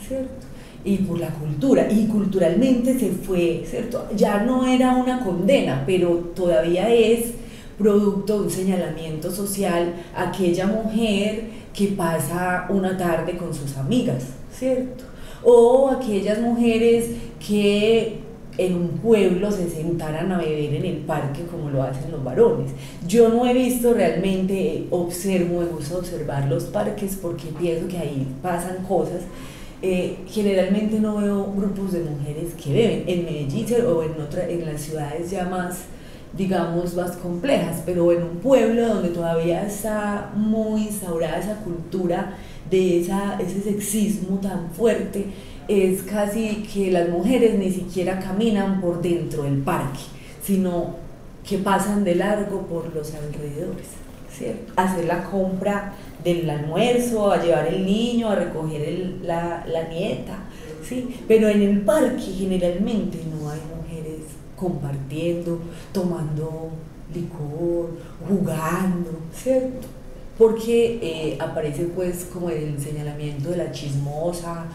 ¿cierto? Y por la cultura, y culturalmente se fue, ¿cierto? Ya no era una condena, pero todavía es producto de un señalamiento social aquella mujer que pasa una tarde con sus amigas, ¿cierto? O aquellas mujeres que en un pueblo se sentaran a beber en el parque como lo hacen los varones. Yo no he visto realmente, me gusta observar los parques porque pienso que ahí pasan cosas. Generalmente no veo grupos de mujeres que beben en Medellín o en las ciudades ya más, digamos, más complejas, pero en un pueblo donde todavía está muy instaurada esa cultura de ese sexismo tan fuerte, es casi que las mujeres ni siquiera caminan por dentro del parque, sino que pasan de largo por los alrededores, ¿cierto? Hacer la compra del almuerzo, a llevar el niño, a recoger la nieta, ¿sí? Pero en el parque generalmente no hay mujeres compartiendo, tomando licor, jugando, ¿cierto? Porque aparece pues como el señalamiento de la chismosa,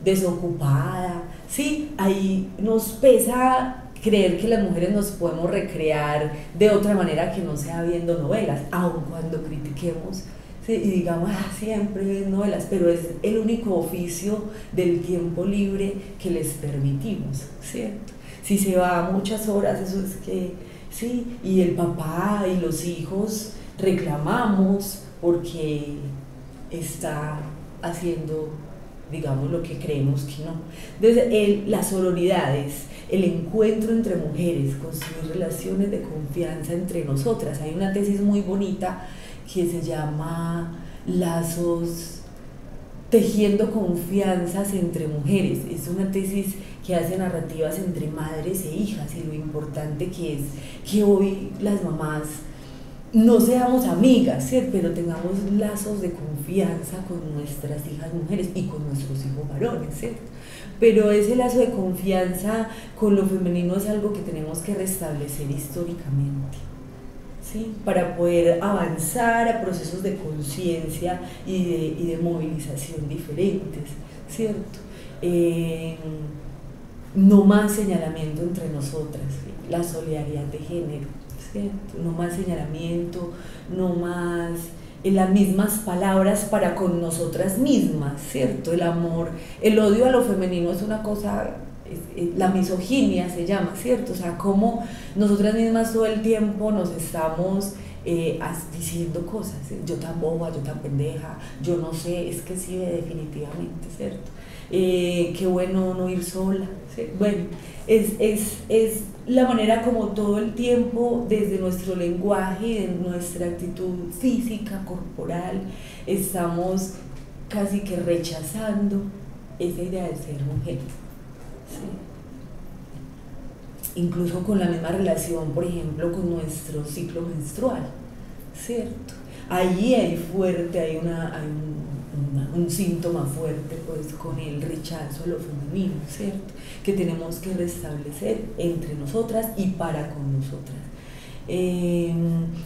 desocupada, ¿sí? Ahí nos pesa creer que las mujeres nos podemos recrear de otra manera que no sea viendo novelas, aun cuando critiquemos, ¿sí? Y digamos, siempre ven novelas, pero es el único oficio del tiempo libre que les permitimos, ¿cierto? Si se va muchas horas, eso es que, sí, y el papá y los hijos reclamamos porque está haciendo, digamos, lo que creemos que no. Entonces, las sororidades, el encuentro entre mujeres, construir relaciones de confianza entre nosotras. Hay una tesis muy bonita que se llama Lazos, tejiendo confianzas entre mujeres. Es una tesis que hace narrativas entre madres e hijas, y lo importante que es que hoy las mamás no seamos amigas, ¿cierto? Pero tengamos lazos de confianza con nuestras hijas mujeres y con nuestros hijos varones, ¿cierto? Pero ese lazo de confianza con lo femenino es algo que tenemos que restablecer históricamente, ¿sí? Para poder avanzar a procesos de conciencia y de movilización diferentes, ¿cierto? No más señalamiento entre nosotras, ¿sí? La solidaridad de género, ¿cierto? No más señalamiento, no más las mismas palabras para con nosotras mismas, ¿cierto? El amor, el odio a lo femenino es una cosa, la misoginia se llama, ¿cierto? O sea, como nosotras mismas todo el tiempo nos estamos diciendo cosas, ¿sí? Yo tan boba, yo tan pendeja, yo no sé, es que sí, definitivamente, ¿cierto? qué bueno no ir sola, ¿sí? Bueno, es la manera como todo el tiempo, desde nuestro lenguaje y de nuestra actitud física, corporal, estamos casi que rechazando esa idea de ser mujer, ¿sí? Incluso con la misma relación, por ejemplo, con nuestro ciclo menstrual, ¿cierto? Allí hay un síntoma fuerte, pues, con el rechazo a lo femenino, ¿cierto? Que tenemos que restablecer entre nosotras y para con nosotras.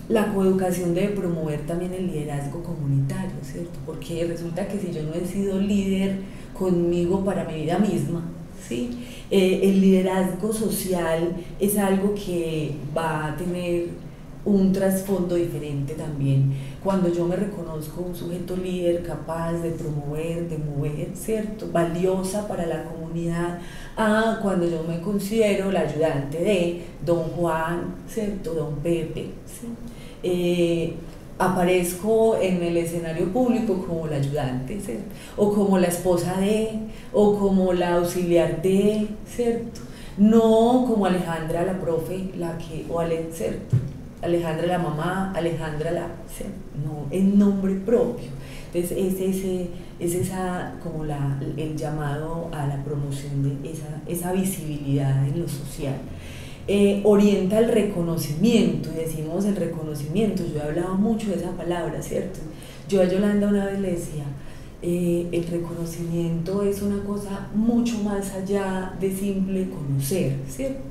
La coeducación debe promover también el liderazgo comunitario, ¿cierto? Porque resulta que si yo no he sido líder conmigo para mi vida misma, ¿sí? El liderazgo social es algo que va a tener un trasfondo diferente también. Cuando yo me reconozco un sujeto líder capaz de promover, de mover, ¿cierto? Valiosa para la comunidad, cuando yo me considero la ayudante de don Juan, ¿cierto? Don Pepe, ¿sí? Aparezco en el escenario público como la ayudante, ¿cierto? O como la esposa de, o como la auxiliar de, ¿cierto? No como Alejandra la profe, ¿cierto? Alejandra la mamá, Alejandra la, ¿cierto? No, en nombre propio. Entonces es esa como el llamado a la promoción de esa visibilidad en lo social. Orienta el reconocimiento, y decimos el reconocimiento, yo he hablado mucho de esa palabra, ¿cierto? Yo a Yolanda una vez le decía, el reconocimiento es una cosa mucho más allá de simple conocer, ¿cierto?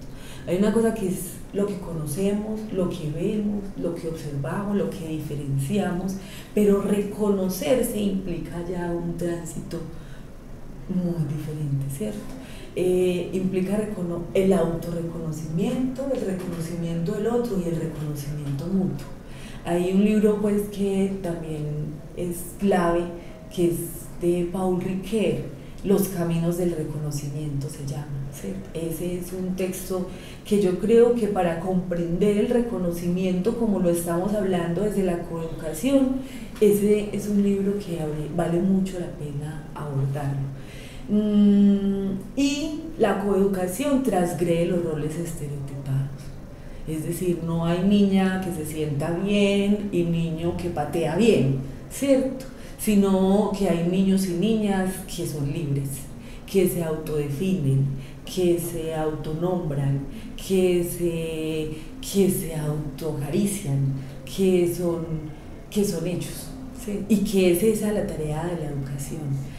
Hay una cosa que es lo que conocemos, lo que vemos, lo que observamos, lo que diferenciamos, pero reconocerse implica ya un tránsito muy diferente, ¿cierto? Implica el autorreconocimiento, el reconocimiento del otro y el reconocimiento mutuo. Hay un libro, pues, que también es clave, que es de Paul Ricoeur, Los caminos del reconocimiento se llama, ¿cierto? Ese es un texto que yo creo que para comprender el reconocimiento como lo estamos hablando desde la coeducación, ese es un libro que vale mucho la pena abordarlo. Y la coeducación transgrede los roles estereotipados, es decir, no hay niña que se sienta bien y niño que patea bien, ¿cierto? Sino que hay niños y niñas que son libres, que se autodefinen, que se autonombran, que se autoacarician, que son hechos, ¿sí? Y que es esa la tarea de la educación,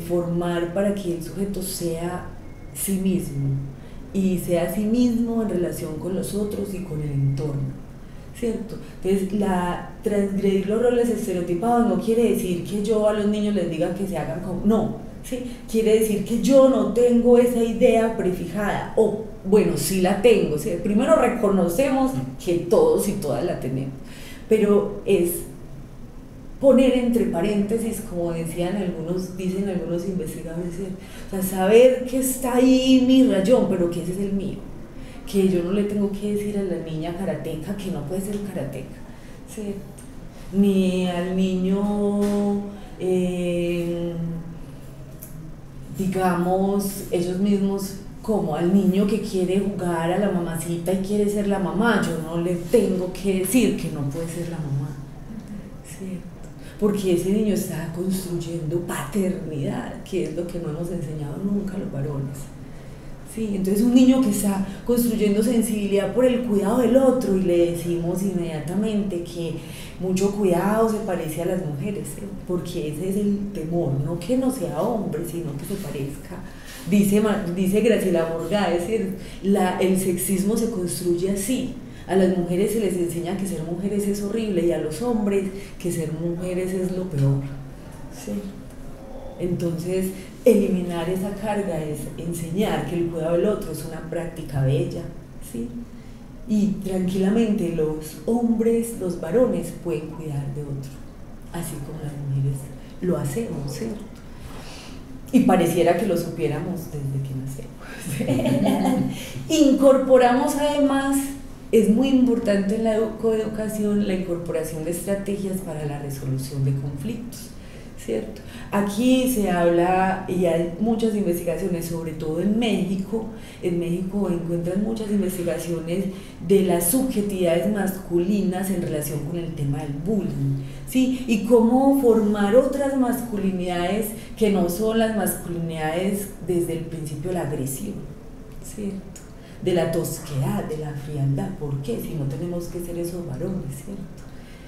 formar para que el sujeto sea sí mismo, y sea sí mismo en relación con los otros y con el entorno, ¿cierto? Entonces, transgredir los roles estereotipados no quiere decir que yo a los niños les diga que se hagan como, no, ¿sí? Quiere decir que yo no tengo esa idea prefijada, o bueno, sí la tengo, ¿sí? Primero reconocemos que todos y todas la tenemos, pero es poner entre paréntesis, como dicen algunos investigadores, o sea, saber que está ahí mi rayón, pero que ese es el mío, que yo no le tengo que decir a la niña karateca que no puede ser karateca, ¿cierto? Ni al niño, digamos, ellos mismos, como al niño que quiere jugar a la mamacita y quiere ser la mamá, yo no le tengo que decir que no puede ser la mamá, ¿cierto? Porque ese niño está construyendo paternidad, que es lo que no hemos enseñado nunca a los varones. Sí, entonces un niño que está construyendo sensibilidad por el cuidado del otro, y le decimos inmediatamente que mucho cuidado se parece a las mujeres, ¿sí? Porque ese es el temor, no que no sea hombre, sino que se parezca. Dice Graciela Morgado, es decir, el sexismo se construye así. A las mujeres se les enseña que ser mujeres es horrible, y a los hombres que ser mujeres es lo peor, ¿sí? Entonces, eliminar esa carga es enseñar que el cuidado del otro es una práctica bella, ¿sí? Y tranquilamente los hombres, los varones pueden cuidar de otro, así como las mujeres lo hacemos, ¿cierto? Y pareciera que lo supiéramos desde que nacemos. Incorporamos además, es muy importante en la coeducación, la incorporación de estrategias para la resolución de conflictos, ¿cierto? Aquí se habla, y hay muchas investigaciones, sobre todo en México encuentran muchas investigaciones de las subjetividades masculinas en relación con el tema del bullying, ¿sí? Y cómo formar otras masculinidades que no son las masculinidades desde el principio de la agresión, ¿cierto? De la tosquedad, de la frialdad. ¿Por qué? Si no tenemos que ser esos varones, ¿cierto?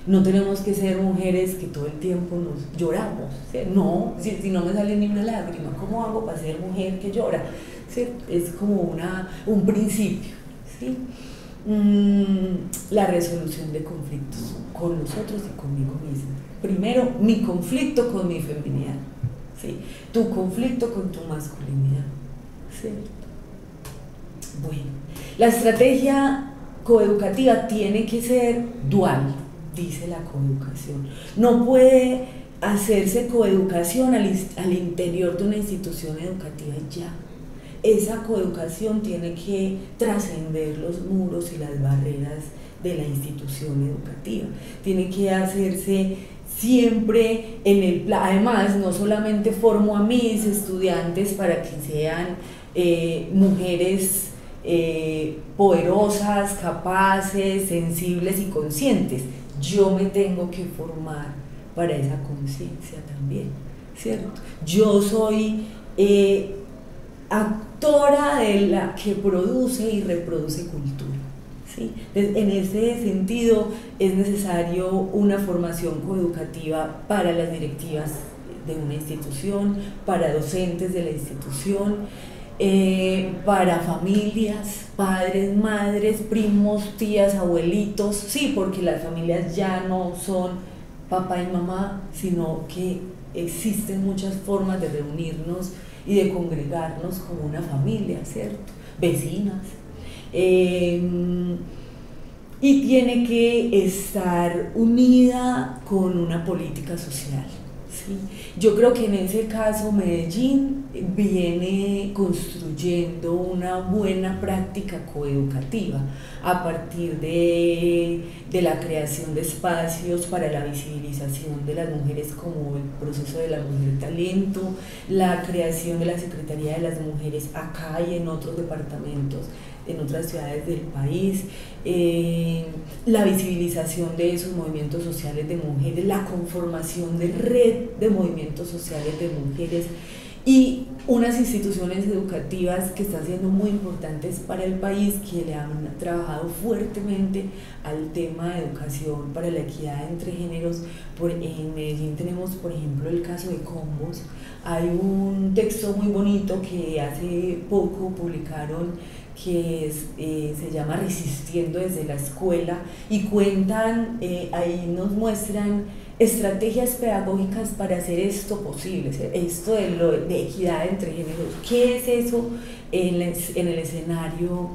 No tenemos que ser mujeres que todo el tiempo nos lloramos, ¿sí? No, si no me sale ni una lágrima, ¿cómo hago para ser mujer que llora? ¿Sí? Es como un principio, ¿sí? La resolución de conflictos con nosotros y conmigo misma. Primero, mi conflicto con mi feminidad, ¿sí? Tu conflicto con tu masculinidad, ¿sí? Bueno, la estrategia coeducativa tiene que ser dual, dice la coeducación. No puede hacerse coeducación al interior de una institución educativa y ya. Esa coeducación tiene que trascender los muros y las barreras de la institución educativa. Tiene que hacerse siempre en el plan. Además, no solamente formo a mis estudiantes para que sean mujeres poderosas, capaces, sensibles y conscientes. Yo me tengo que formar para esa conciencia también, ¿cierto? Yo soy actora de la que produce y reproduce cultura, ¿sí? En ese sentido es necesario una formación coeducativa para las directivas de una institución, para docentes de la institución, para familias, padres, madres, primos, tías, abuelitos, sí, porque las familias ya no son papá y mamá, sino que existen muchas formas de reunirnos y de congregarnos como una familia, ¿cierto? Vecinas. Y tiene que estar unida con una política social. ¿Sí? Yo creo que en ese caso Medellín viene construyendo una buena práctica coeducativa a partir de la creación de espacios para la visibilización de las mujeres, como el proceso de la mujer talento, la creación de la Secretaría de las Mujeres acá y en otros departamentos, en otras ciudades del país, la visibilización de esos movimientos sociales de mujeres, la conformación de red de movimientos sociales de mujeres y unas instituciones educativas que están siendo muy importantes para el país, que le han trabajado fuertemente al tema de educación para la equidad entre géneros. En Medellín tenemos, por ejemplo, el caso de Combos. Hay un texto muy bonito que hace poco publicaron que se llama Resistiendo desde la escuela, y cuentan, ahí nos muestran estrategias pedagógicas para hacer esto posible, esto de equidad entre géneros. ¿Qué es eso en el escenario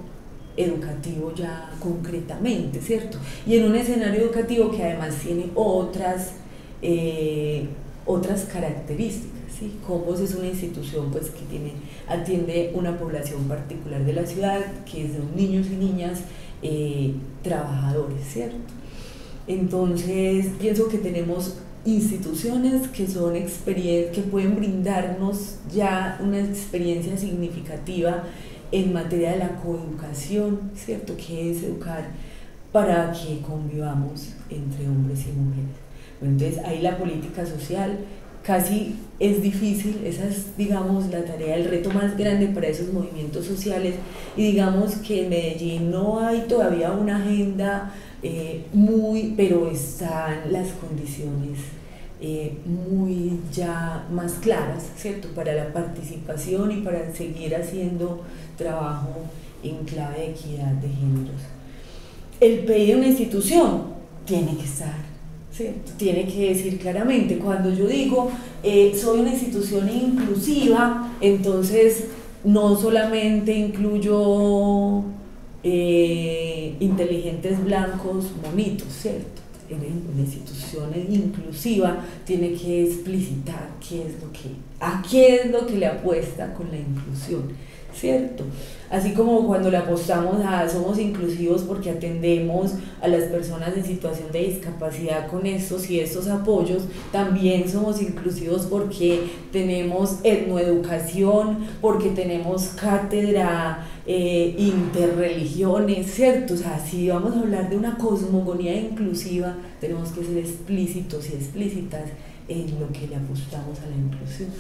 educativo ya concretamente, ¿cierto? Y en un escenario educativo que además tiene otras características, ¿sí? Combos es una institución pues, que atiende una población particular de la ciudad, que es de niños y niñas trabajadores, ¿cierto? Entonces pienso que tenemos instituciones que son que pueden brindarnos ya una experiencia significativa en materia de la coeducación, ¿cierto? Que es educar para que convivamos entre hombres y mujeres. Entonces ahí la política social casi es difícil, esa es, digamos, la tarea, el reto más grande para esos movimientos sociales, y digamos que en Medellín no hay todavía una agenda pero están las condiciones muy ya más claras, ¿cierto?, para la participación y para seguir haciendo trabajo en clave de equidad de géneros. El PI de una institución tiene que estar, ¿cierto?, tiene que decir claramente, cuando yo digo soy una institución inclusiva, entonces no solamente incluyo inteligentes blancos bonitos, ¿cierto? Una institución inclusiva tiene que explicitar qué es lo que le apuesta con la inclusión, ¿cierto? Así como cuando le apostamos a somos inclusivos porque atendemos a las personas en situación de discapacidad con estos y estos apoyos, también somos inclusivos porque tenemos etnoeducación, porque tenemos cátedra interreligiones, ¿cierto? O sea, si vamos a hablar de una cosmogonía inclusiva, tenemos que ser explícitos y explícitas en lo que le apostamos a la inclusión.